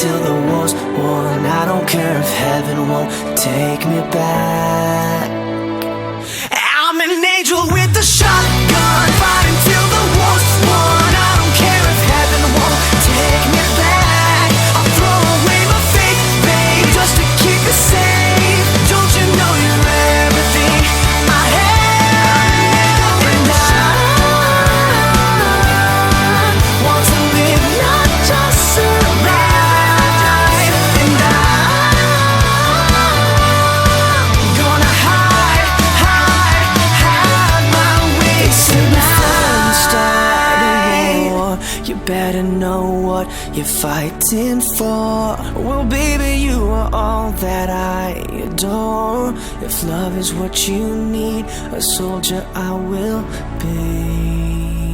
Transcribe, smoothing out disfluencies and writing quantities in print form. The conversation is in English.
till the war's won. I don't care if heaven won't take me back. I'm an angel with a shotgun, fighting till the war's won. I don't care if heaven won't take me back. I'll throw away my faith, babe, just to keep it safe. Don't you know you're everything I have? And I want to live, not just survive. And I'm gonna hide my way tonight. You better know what you're fighting for. Well, baby, you are all that I adore. If love is what you need, a soldier I will be.